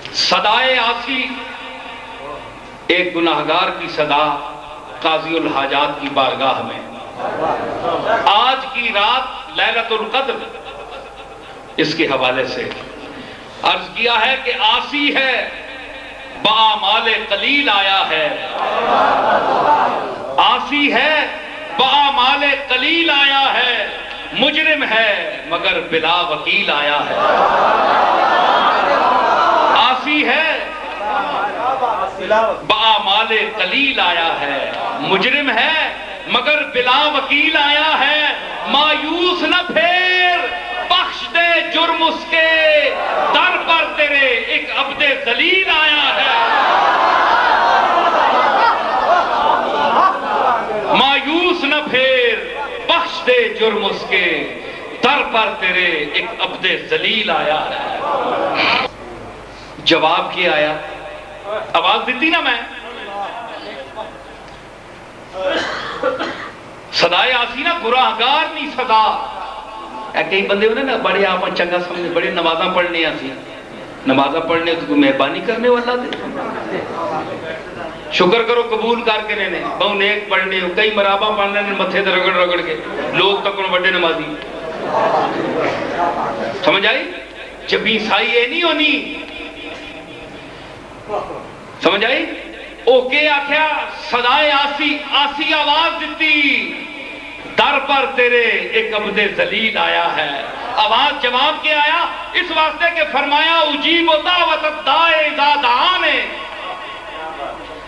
صدائے آسی، ایک گناہگار کی صدا قاضی الحاجات کی بارگاہ میں، آج کی رات لیلۃ القدر، اس کے حوالے سے عرض کیا ہے کہ آسی ہے بآمال قلیل آیا ہے، آسی ہے بآمال قلیل آیا ہے، مجرم ہے مگر بلا وکیل آیا ہے، آسی ہے بآمال قلیل آیا ہے، مجرم ہے مگر بلا وکیل آیا ہے، مایوس نہ پھیر بخش دے جرم اس کے، در پر تیرے ایک عبد ذلیل آیا ہے، مایوس نہ پھیر بخش دے جرم اس کے، در پر تیرے ایک عبد ذلیل آیا ہے۔ جواب کیا آیا؟ آواز دیتی نا میں، صدائے آسی نا گناہگار نہیں صدا، کئی بندے ہونے نا بڑے آپ چنگا سمجھے، بڑے نمازاں پڑھنے آسی، نمازاں پڑھنے تو کوئی مہربانی کرنے والا دے، شکر کرو قبول کر کے رہنے، بہو نیک پڑھنے، کئی مرابہ پڑھنے متھے تے رگڑ رگڑ کے، لوگ تک انہوں بڑے نمازی، سمجھ آئی؟ جب عیسائی اے نہیں ہونی، سمجھ آئی؟ اوکے آکھیا صدائے آسی، آسی آواز دیتی، در پر تیرے ایک عبد ذلیل آیا ہے، آواز جواب کیا آیا؟ اس واسطے کہ فرمایا اجیب دعوت الداعی اذا دعانے،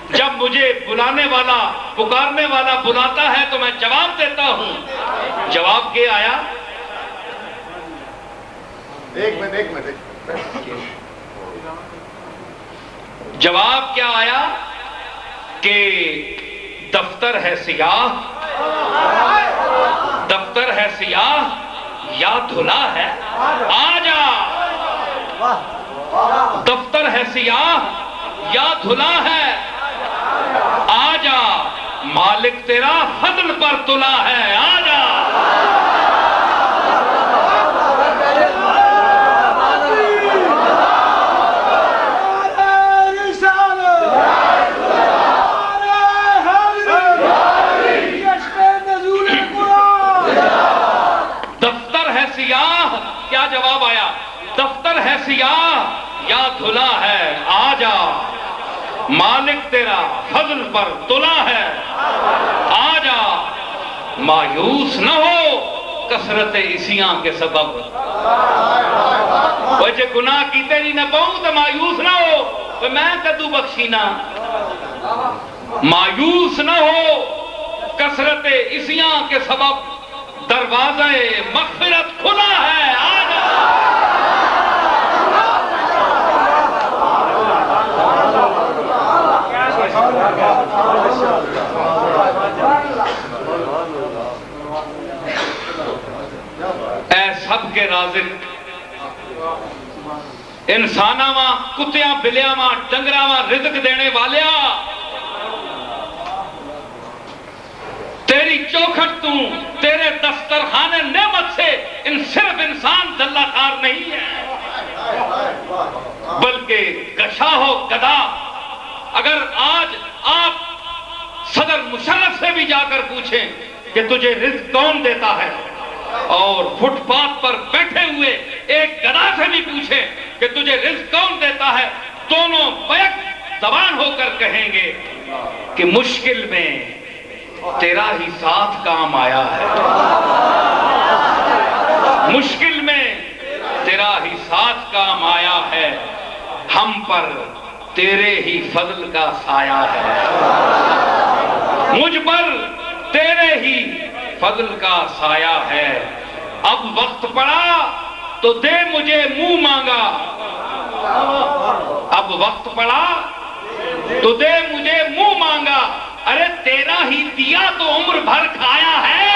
جب مجھے بلانے والا پکارنے والا بلاتا ہے تو میں جواب دیتا ہوں۔ جواب کیا آیا؟ ایک منٹ جواب کیا آیا کہ دفتر ہے سیاہ، دفتر ہے سیاہ یا دھلا ہے، آ جا، دفتر ہے سیاہ یا دھلا ہے، آ جا، مالک تیرا فضل پر تلا ہے، آ جا۔ کیا جواب آیا؟ دفتر ہے سیاہ یا دھلا ہے، آ جا، مالک تیرا فضل پر تلا ہے، آ جا، مایوس نہ ہو کثرت اسیاں کے سبب، وہ جے گناہ کیتے نہیں نہ پاؤں تو مایوس نہ ہو، وہ میں کدو بخشی نہ، مایوس نہ ہو کثرت اسیاں کے سبب، دروازہ مغفرت کھلا ہے، آجا۔ اے سب کے رازق، انساناں ماں کتیاں بلیاں ماں ڈنگراں ماں رزق دینے والیا، تیری چوکھٹ توں، تیرے دسترخوان نعمت سے صرف انسان ذلہ خار نہیں ہے بلکہ گشا ہو گدا۔ اگر آج آپ صدر مشرف سے بھی جا کر پوچھیں کہ تجھے رزق کون دیتا ہے، اور فٹ پاتھ پر بیٹھے ہوئے ایک گدا سے بھی پوچھیں کہ تجھے رزق کون دیتا ہے، دونوں بیک زبان ہو کر کہیں گے کہ مشکل میں تیرا ہی ساتھ کام آیا ہے، مشکل میں تیرا ہی ساتھ کام آیا ہے، ہم پر تیرے ہی فضل کا سایہ ہے، مجھ پر تیرے ہی فضل کا سایہ ہے، اب وقت پڑا تو دے مجھے منہ مانگا، اب وقت پڑا تو دے مجھے منہ مانگا، ارے تیرا ہی دیا تو عمر بھر کھایا ہے،